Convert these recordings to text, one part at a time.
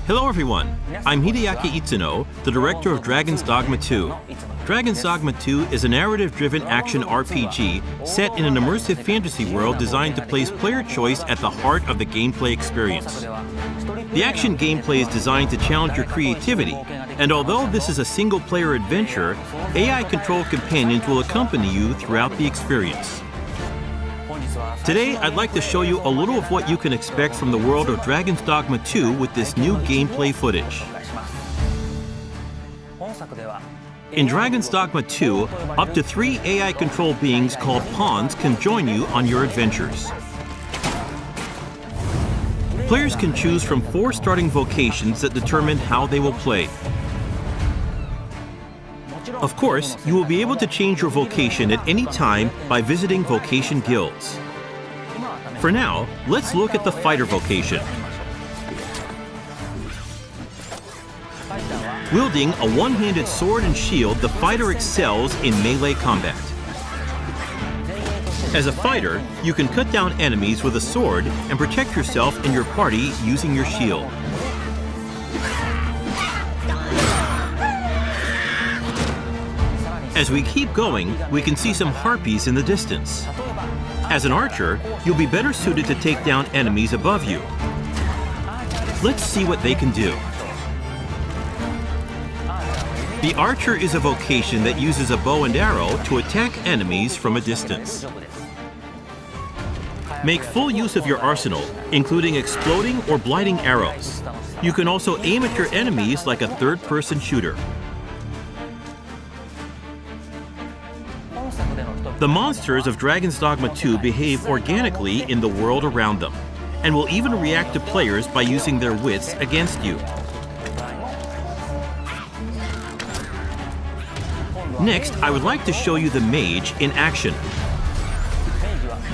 Hello everyone, I'm Hideaki Itsuno, the director of Dragon's Dogma 2. Dragon's Dogma 2 is a narrative-driven action RPG set in an immersive fantasy world designed to place player choice at the heart of the gameplay experience. The action gameplay is designed to challenge your creativity, and although this is a single-player adventure, AI-controlled companions will accompany you throughout the experience. Today, I'd like to show you a little of what you can expect from the world of Dragon's Dogma 2 with this new gameplay footage. In Dragon's Dogma 2, up to 3 AI-controlled beings called pawns can join you on your adventures. Players can choose from 4 starting vocations that determine how they will play. Of course, you will be able to change your vocation at any time by visiting vocation guilds. For now, let's look at the fighter vocation. Wielding a one-handed sword and shield, the fighter excels in melee combat. As a fighter, you can cut down enemies with a sword and protect yourself and your party using your shield. As we keep going, we can see some harpies in the distance. As an archer, you'll be better suited to take down enemies above you. Let's see what they can do. The archer is a vocation that uses a bow and arrow to attack enemies from a distance. Make full use of your arsenal, including exploding or blighting arrows. You can also aim at your enemies like a third-person shooter. The monsters of Dragon's Dogma 2 behave organically in the world around them, and will even react to players by using their wits against you. Next, I would like to show you the mage in action.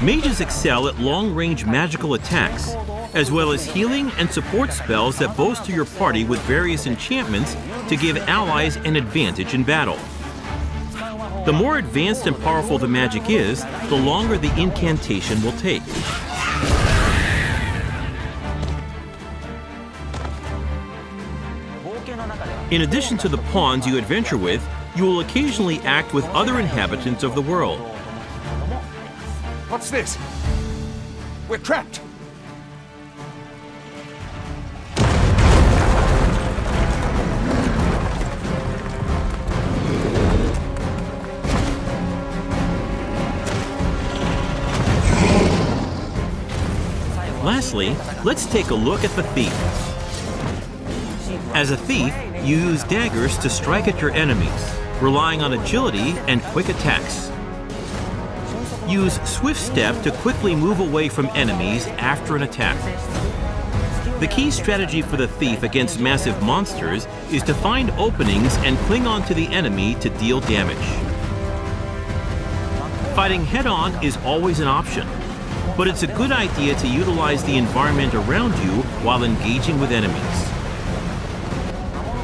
Mages excel at long-range magical attacks, as well as healing and support spells that bolster your party with various enchantments to give allies an advantage in battle. The more advanced and powerful the magic is, the longer the incantation will take. In addition to the pawns you adventure with, you will occasionally act with other inhabitants of the world. What's this? We're trapped! Lastly, let's take a look at the thief. As a thief, you use daggers to strike at your enemies, relying on agility and quick attacks. Use swift step to quickly move away from enemies after an attack. The key strategy for the thief against massive monsters is to find openings and cling on to the enemy to deal damage. Fighting head-on is always an option, but it's a good idea to utilize the environment around you while engaging with enemies.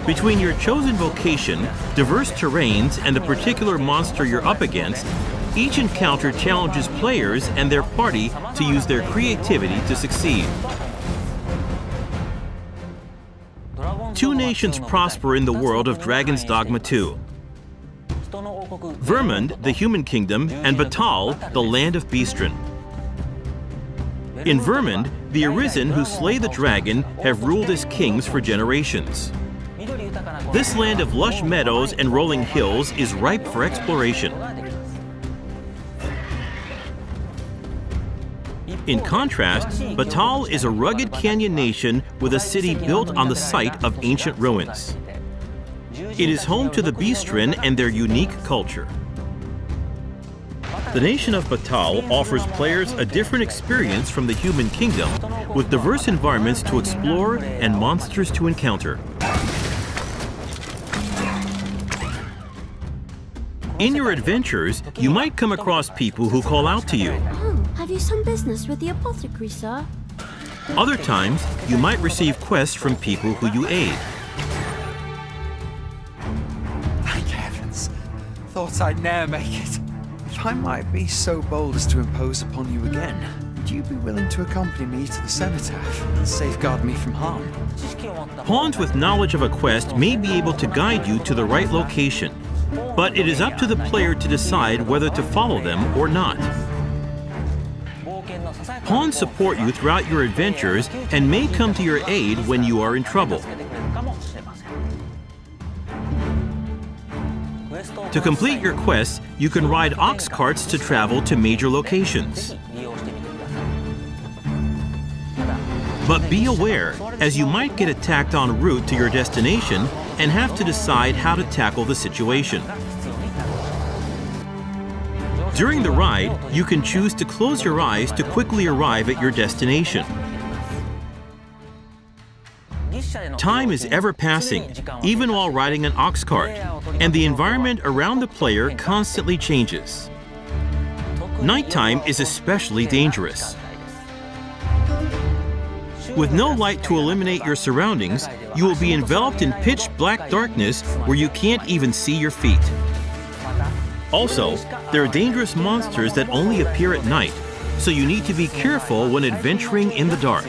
Between your chosen vocation, diverse terrains, and the particular monster you're up against, each encounter challenges players and their party to use their creativity to succeed. 2 nations prosper in the world of Dragon's Dogma 2. Vermund, the human kingdom, and Batal, the land of Beastren. In Vermund, the Arisen who slay the dragon have ruled as kings for generations. This land of lush meadows and rolling hills is ripe for exploration. In contrast, Batal is a rugged canyon nation with a city built on the site of ancient ruins. It is home to the Beastren and their unique culture. The nation of Batal offers players a different experience from the human kingdom, with diverse environments to explore and monsters to encounter. In your adventures, you might come across people who call out to you. Oh, have you some business with the apothecary, sir? Other times, you might receive quests from people who you aid. Thank heavens. Thought I'd ne'er make it. If I might be so bold as to impose upon you again, would you be willing to accompany me to the cenotaph and safeguard me from harm? Pawns with knowledge of a quest may be able to guide you to the right location, but it is up to the player to decide whether to follow them or not. Pawns support you throughout your adventures and may come to your aid when you are in trouble. To complete your quests, you can ride ox carts to travel to major locations. But be aware, as you might get attacked en route to your destination and have to decide how to tackle the situation. During the ride, you can choose to close your eyes to quickly arrive at your destination. Time is ever passing, even while riding an ox cart, and the environment around the player constantly changes. Nighttime is especially dangerous. With no light to illuminate your surroundings, you will be enveloped in pitch black darkness where you can't even see your feet. Also, there are dangerous monsters that only appear at night, so you need to be careful when adventuring in the dark.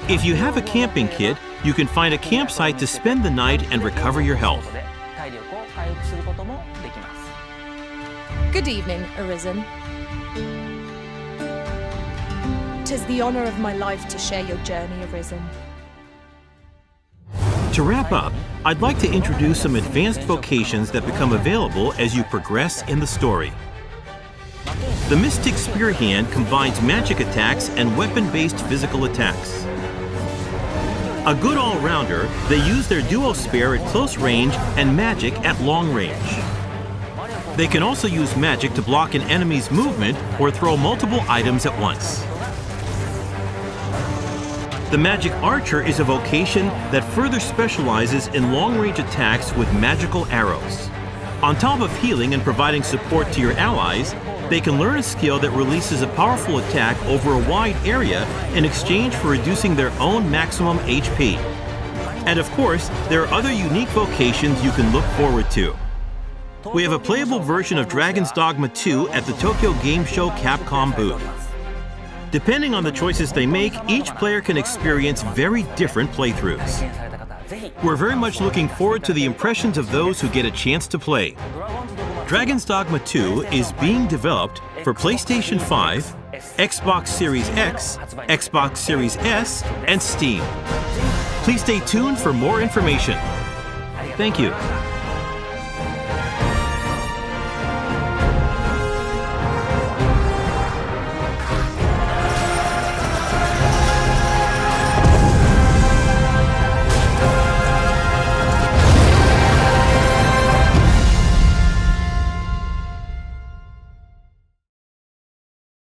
If you have a camping kit, you can find a campsite to spend the night and recover your health. Good evening, Arisen. 'Tis the honor of my life to share your journey, Arisen. To wrap up, I'd like to introduce some advanced vocations that become available as you progress in the story. The Mystic Spear Hand combines magic attacks and weapon-based physical attacks. A good all-rounder, they use their duo spear at close range and magic at long range. They can also use magic to block an enemy's movement or throw multiple items at once. The Magic Archer is a vocation that further specializes in long-range attacks with magical arrows. On top of healing and providing support to your allies, they can learn a skill that releases a powerful attack over a wide area in exchange for reducing their own maximum HP. And of course, there are other unique vocations you can look forward to. We have a playable version of Dragon's Dogma 2 at the Tokyo Game Show Capcom booth. Depending on the choices they make, each player can experience very different playthroughs. We're very much looking forward to the impressions of those who get a chance to play. Dragon's Dogma 2 is being developed for PlayStation 5, Xbox Series X, Xbox Series S, and Steam. Please stay tuned for more information. Thank you.